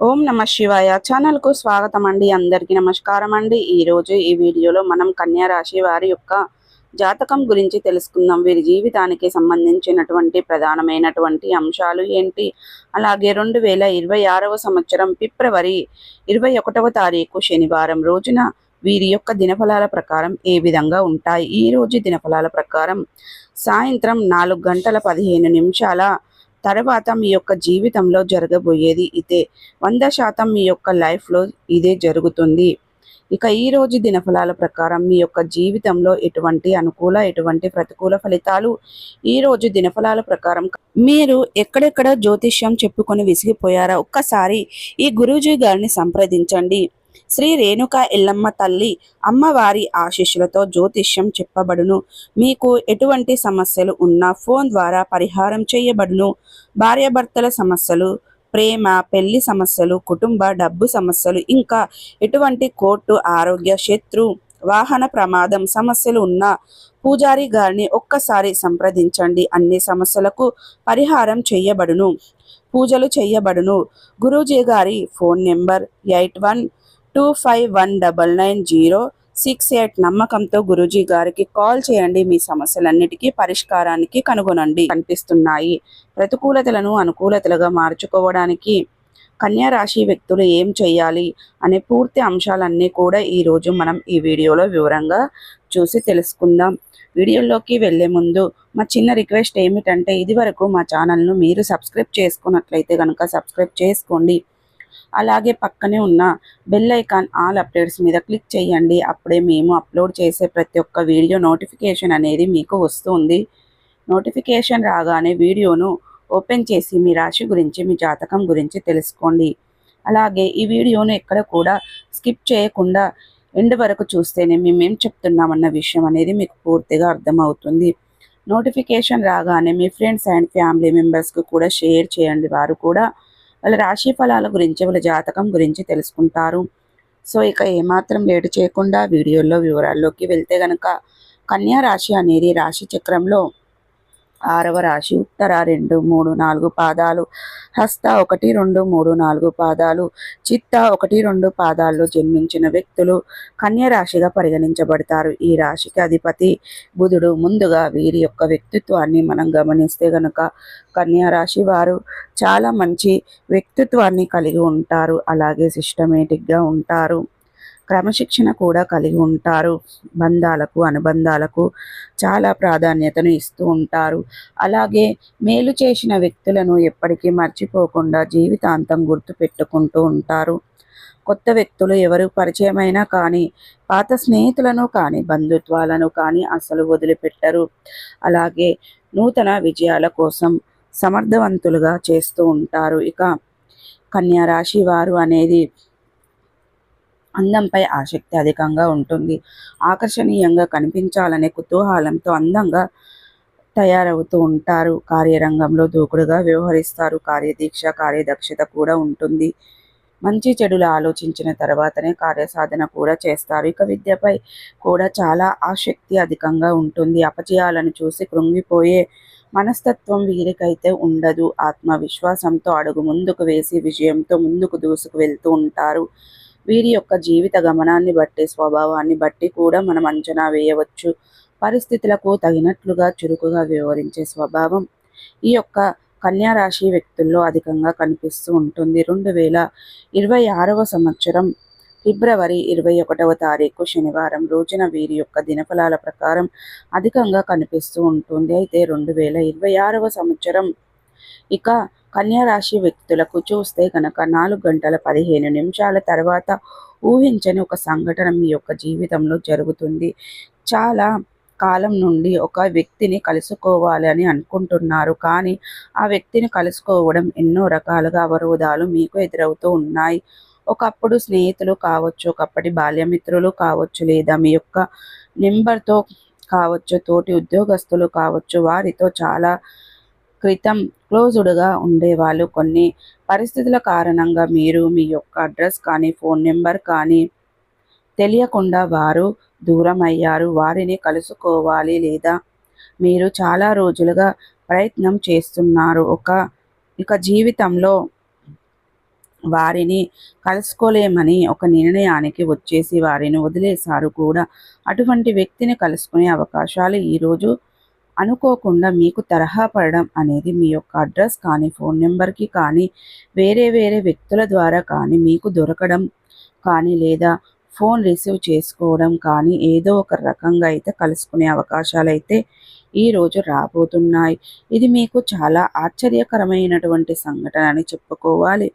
ఓం నమ శివాయ ఛానల్కు స్వాగతం అండి. అందరికీ నమస్కారం అండి. ఈరోజు ఈ వీడియోలో మనం కన్యా రాశి వారి యొక్క జాతకం గురించి తెలుసుకుందాం. వీరి జీవితానికి సంబంధించినటువంటి ప్రధానమైనటువంటి అంశాలు ఏంటి, అలాగే 2026వ సంవత్సరం ఫిబ్రవరి 21వ తారీఖు శనివారం రోజున వీరి యొక్క దినఫలాల ప్రకారం ఏ విధంగా ఉంటాయి. ఈ రోజు దినఫలాల ప్రకారం సాయంత్రం 4:15 తర్వాత మీ యొక్క జీవితంలో జరగబోయేది ఇదే. 100% మీ యొక్క లైఫ్లో ఇదే జరుగుతుంది. ఇక ఈ రోజు దినఫలాల ప్రకారం మీ యొక్క జీవితంలో ఎటువంటి అనుకూల ఎటువంటి ప్రతికూల ఫలితాలు, ఈ రోజు దినఫలాల ప్రకారం మీరు ఎక్కడెక్కడ జ్యోతిష్యం చెప్పుకొని విసిగిపోయారా, ఒక్కసారి ఈ గురూజీ గారిని సంప్రదించండి. శ్రీ రేణుక ఎల్లమ్మ తల్లి అమ్మవారి ఆశీస్సులతో జ్యోతిష్యం చెప్పబడును. మీకు ఎటువంటి సమస్యలు ఉన్నా ఫోన్ ద్వారా పరిహారం చేయబడును. భార్యాభర్తల సమస్యలు, ప్రేమ, పెళ్లి సమస్యలు, కుటుంబ డబ్బు సమస్యలు, ఇంకా ఎటువంటి కోర్టు, ఆరోగ్య, శత్రు, వాహన ప్రమాదం సమస్యలు ఉన్నా పూజారి గారిని ఒక్కసారి సంప్రదించండి. అన్ని సమస్యలకు పరిహారం చేయబడును, పూజలు చేయబడును. గురూజీ గారి ఫోన్ నెంబర్ 8125199068. నమ్మకంతో గురూజీ గారికి కాల్ చేయండి. మీ సమస్యలన్నిటికీ పరిష్కారానికి కనుగొనండి. కనిపిస్తున్నాయి ప్రతికూలతలను అనుకూలతలుగా మార్చుకోవడానికి కన్యా రాశి వ్యక్తులు ఏం చేయాలి అనే పూర్తి అంశాలన్నీ కూడా ఈరోజు మనం ఈ వీడియోలో వివరంగా చూసి తెలుసుకుందాం. వీడియోలోకి వెళ్ళే ముందు మా చిన్న రిక్వెస్ట్ ఏమిటంటే, ఇదివరకు మా ఛానల్ను మీరు సబ్స్క్రైబ్ చేసుకున్నట్లయితే కనుక సబ్స్క్రైబ్ చేసుకోండి. అలాగే పక్కనే ఉన్న బెల్ ఐకాన్ ఆల్ అప్డేట్స్ మీద క్లిక్ చేయండి. అప్పుడే మేము అప్లోడ్ చేసే ప్రతి ఒక్క వీడియో నోటిఫికేషన్ అనేది మీకు వస్తుంది. నోటిఫికేషన్ రాగానే వీడియోను ఓపెన్ చేసి మీ రాశి గురించి, మీ జాతకం గురించి తెలుసుకోండి. అలాగే ఈ వీడియోను ఎక్కడ కూడా స్కిప్ చేయకుండా ఎండ్ వరకు చూస్తేనే మేమేం చెప్తున్నామన్న విషయం అనేది మీకు పూర్తిగా అర్థమవుతుంది. నోటిఫికేషన్ రాగానే మీ ఫ్రెండ్స్ అండ్ ఫ్యామిలీ మెంబర్స్కి కూడా షేర్ చేయండి. వారు కూడా వాళ్ళ రాశి ఫలాల గురించి, వాళ్ళ జాతకం గురించి తెలుసుకుంటారు. సో ఇక ఏమాత్రం లేటు చేయకుండా వీడియోలో వివరాల్లోకి వెళ్తే గనక, కన్యా రాశి అనేది రాశి చక్రంలో 6వ రాశి. ఉత్తర 2, 3, 4 పాదాలు, హస్త 1, 2, 3, 4 పాదాలు, చిత్త 1, 2 పాదాల్లో జన్మించిన వ్యక్తులు కన్యా రాశిగా పరిగణించబడతారు. ఈ రాశికి అధిపతి బుధుడు. ముందుగా వీరి యొక్క వ్యక్తిత్వాన్ని మనం గమనిస్తే గనక, కన్యా రాశి వారు చాలా మంచి వ్యక్తిత్వాన్ని కలిగి ఉంటారు. అలాగే సిస్టమేటిక్గా ఉంటారు, క్రమశిక్షణ కూడా కలిగి ఉంటారు. బంధాలకు, అనుబంధాలకు చాలా ప్రాధాన్యతను ఇస్తూ ఉంటారు. అలాగే మేలు చేసిన వ్యక్తులను ఎప్పటికీ మర్చిపోకుండా జీవితాంతం గుర్తు పెట్టుకుంటూ ఉంటారు. కొత్త వ్యక్తులు ఎవరు పరిచయమైనా కానీ, పాత స్నేహితులను కానీ, బంధుత్వాలను కానీ అసలు వదిలిపెట్టరు. అలాగే నూతన విజయాల కోసం సమర్థవంతులుగా చేస్తూ ఉంటారు. ఇక కన్యా రాశి వారు అనేది అందంపై ఆసక్తి అధికంగా ఉంటుంది. ఆకర్షణీయంగా కనిపించాలనే కుతూహలంతో అందంగా తయారవుతూ ఉంటారు. కార్యరంగంలో దూకుడుగా వ్యవహరిస్తారు. కార్యదీక్ష, కార్యదక్షత కూడా ఉంటుంది. మంచి చెడులు ఆలోచించిన తర్వాతనే కార్యసాధన కూడా చేస్తారు. ఇక విద్యపై కూడా చాలా ఆసక్తి అధికంగా ఉంటుంది. అపజయాలను చూసి కృంగిపోయే మనస్తత్వం వీరికైతే ఉండదు. ఆత్మవిశ్వాసంతో అడుగు ముందుకు వేసి విజయంతో ముందుకు దూసుకు వెళ్తూ ఉంటారు. వీరి యొక్క జీవిత గమనాన్ని బట్టి, స్వభావాన్ని బట్టి కూడా మనం అంచనా వేయవచ్చు. పరిస్థితులకు తగినట్లుగా చురుకుగా వ్యవహరించే స్వభావం ఈ యొక్క కన్యా రాశి వ్యక్తుల్లో అధికంగా కనిపిస్తూ ఉంటుంది. 2026వ సంవత్సరం ఫిబ్రవరి 21వ తారీఖు శనివారం రోజున వీరి యొక్క దినఫలాల ప్రకారం అధికంగా కనిపిస్తూ ఉంటుంది. అయితే 2026వ సంవత్సరం ఇక కన్యా రాశి వ్యక్తులకు చూస్తే కనుక 4:15 తర్వాత ఊహించని ఒక సంఘటన మీ యొక్క జీవితంలో జరుగుతుంది. చాలా కాలం నుండి ఒక వ్యక్తిని కలుసుకోవాలి అని అనుకుంటున్నారు, కానీ ఆ వ్యక్తిని కలుసుకోవడం ఎన్నో రకాలుగా అవరోధాలు మీకు ఎదురవుతూ ఉన్నాయి. ఒకప్పుడు స్నేహితులు కావచ్చు, ఒకప్పటి బాల్యమిత్రులు కావచ్చు, లేదా మీ యొక్క నెంబర్తో కావచ్చు, తోటి ఉద్యోగస్తులు కావచ్చు, వారితో చాలా క్రితం క్లోజ్డ్గా ఉండేవాళ్ళు. కొన్ని పరిస్థితుల కారణంగా మీరు మీ యొక్క అడ్రస్ కానీ, ఫోన్ నెంబర్ కానీ తెలియకుండా వారు దూరం అయ్యారు. వారిని కలుసుకోవాలి, లేదా మీరు చాలా రోజులుగా ప్రయత్నం చేస్తున్నారు. ఇక జీవితంలో వారిని కలుసుకోలేమని ఒక నిర్ణయానికి వచ్చేసి వారిని వదిలేశారు కూడా. అటువంటి వ్యక్తిని కలుసుకునే అవకాశాలు ఈరోజు అనుకోకుండా మీకు తరహా పడడం అనేది మీ యొక్క అడ్రస్ కానీ, ఫోన్ నెంబర్‌కి కానీ, వేరే వేరే వ్యక్తుల ద్వారా కానీ మీకు దొరకడం కానీ, లేదా ఫోన్ రిసీవ్ చేసుకోవడం కానీ, ఏదో ఒక రకంగా అయితే కలుసుకునే అవకాశాలైతే ఈరోజు రాబోతున్నాయి. ఇది మీకు చాలా ఆశ్చర్యకరమైనటువంటి సంఘటన అని చెప్పుకోవాలి.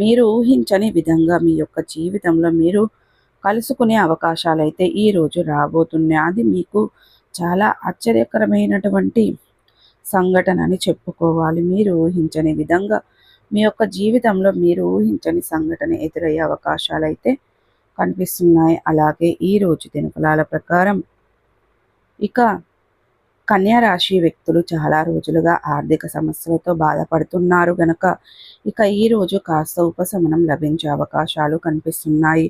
మీరు ఊహించని విధంగా మీ యొక్క జీవితంలో మీరు కలుసుకునే అవకాశాలైతే ఈరోజు రాబోతున్నాయి. అది మీకు చాలా ఆశ్చర్యకరమైనటువంటి సంఘటన అని చెప్పుకోవాలి. మీరు ఊహించని విధంగా మీ యొక్క జీవితంలో మీరు ఊహించని సంఘటన ఎదురయ్యే అవకాశాలైతే కనిపిస్తున్నాయి. అలాగే ఈరోజు దినఫలాల ప్రకారం ఇక కన్యా రాశి వ్యక్తులు చాలా రోజులుగా ఆర్థిక సమస్యలతో బాధపడుతున్నారు గనక ఇక ఈరోజు కాస్త ఉపశమనం లభించే అవకాశాలు కనిపిస్తున్నాయి.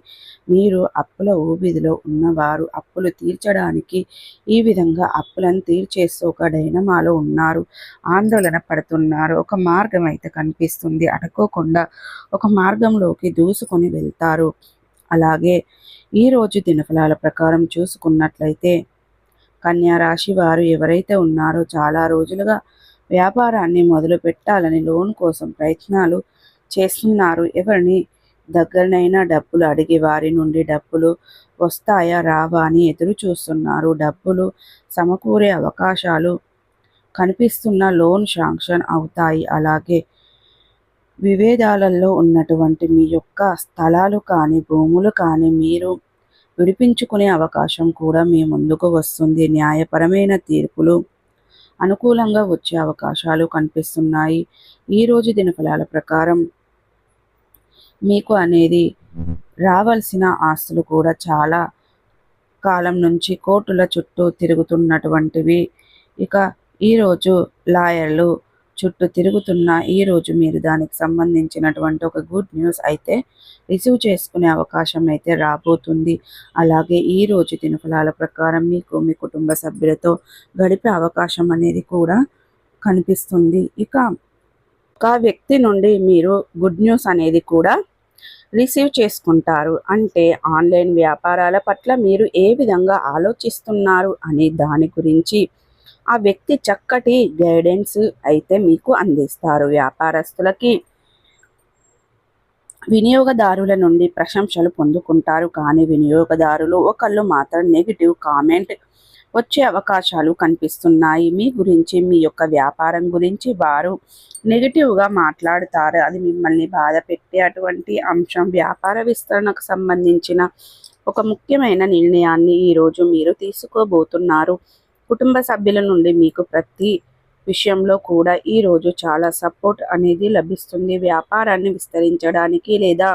మీరు అప్పుల ఊబిదిలో ఉన్నవారు అప్పులు తీర్చడానికి ఈ విధంగా అప్పులను తీర్చేస్తూ ఒక డైనమాలో ఉన్నారు, ఆందోళన పడుతున్నారు. ఒక మార్గం అయితే కనిపిస్తుంది, అనుకోకుండా ఒక మార్గంలోకి దూసుకొని వెళ్తారు. అలాగే ఈరోజు దినఫలాల ప్రకారం చూసుకున్నట్లయితే కన్యా రాశి వారు ఎవరైతే ఉన్నారో చాలా రోజులుగా వ్యాపారాన్ని మొదలు పెట్టాలని లోన్ కోసం ప్రయత్నాలు చేస్తున్నారు. ఎవరిని దగ్గరనైనా డబ్బులు అడిగి వారి నుండి డబ్బులు వస్తాయా రావా అని ఎదురు చూస్తున్నారు. డబ్బులు సమకూరే అవకాశాలు కనిపిస్తున్న లోన్ శాంక్షన్ అవుతాయి. అలాగే విభేదాలలో ఉన్నటువంటి మీ యొక్క స్థలాలు కానీ, భూములు కానీ మీరు విడిపించుకునే అవకాశం కూడా మీ ముందుకు వస్తుంది. న్యాయపరమైన తీర్పులు అనుకూలంగా వచ్చే అవకాశాలు కనిపిస్తున్నాయి. ఈరోజు దినఫలాల ప్రకారం మీకు అనేది రావాల్సిన ఆస్తులు కూడా చాలా కాలం నుంచి కోర్టుల చుట్టూ తిరుగుతున్నటువంటివి ఇక ఈరోజు లాయర్లు చుట్టూ తిరుగుతున్న ఈరోజు మీరు దానికి సంబంధించినటువంటి ఒక గుడ్ న్యూస్ అయితే రిసీవ్ చేసుకునే అవకాశం అయితే రాబోతుంది. అలాగే ఈరోజు దినఫలాల ప్రకారం మీకు మీ కుటుంబ సభ్యులతో గడిపే అవకాశం అనేది కూడా కనిపిస్తుంది. ఇక ఒక వ్యక్తి నుండి మీరు గుడ్ న్యూస్ అనేది కూడా రిసీవ్ చేసుకుంటారు. అంటే ఆన్లైన్ వ్యాపారాల పట్ల మీరు ఏ విధంగా ఆలోచిస్తున్నారు అనే దాని గురించి ఆ వ్యక్తి చక్కటి గైడెన్స్ అయితే మీకు అందిస్తారు. వ్యాపారస్తులకి వినియోగదారుల నుండి ప్రశంసలు పొందుకుంటారు. కానీ వినియోగదారులు ఒకళ్ళు మాత్రం నెగిటివ్ కామెంట్ వచ్చే అవకాశాలు కనిపిస్తున్నాయి. మీ గురించి, మీ యొక్క వ్యాపారం గురించి వారు నెగిటివ్గా మాట్లాడుతారు. అది మిమ్మల్ని బాధ పెట్టే అటువంటి అంశం. వ్యాపార విస్తరణకు సంబంధించిన ఒక ముఖ్యమైన నిర్ణయాన్ని ఈరోజు మీరు తీసుకోబోతున్నారు. కుటుంబ సభ్యుల నుండి మీకు ప్రతి విషయంలో కూడా ఈరోజు చాలా సపోర్ట్ అనేది లభిస్తుంది. వ్యాపారాన్ని విస్తరించడానికి లేదా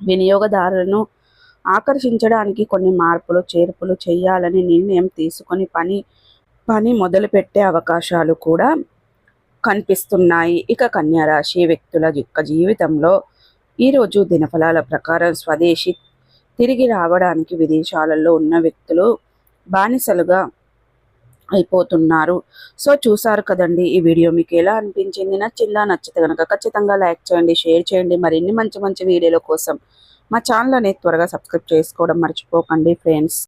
వినియోగదారులను ఆకర్షించడానికి కొన్ని మార్పులు చేర్పులు చేయాలని నిర్ణయం తీసుకొని పని మొదలుపెట్టే అవకాశాలు కూడా కనిపిస్తున్నాయి. ఇక కన్యా రాశి వ్యక్తుల యొక్క జీవితంలో ఈరోజు దినఫలాల ప్రకారం స్వదేశీ తిరిగి రావడానికి విదేశాలలో ఉన్న వ్యక్తులు బానిసలుగా అయిపోతున్నారు. సో చూసారు కదండి, ఈ వీడియో మీకు ఎలా అనిపించింది? నచ్చిందా? నచ్చితే కనుక ఖచ్చితంగా లైక్ చేయండి, షేర్ చేయండి. మరిన్ని మంచి మంచి వీడియోల కోసం మా ఛానల్ అనేది త్వరగా సబ్స్క్రైబ్ చేసుకోవడం మర్చిపోకండి ఫ్రెండ్స్.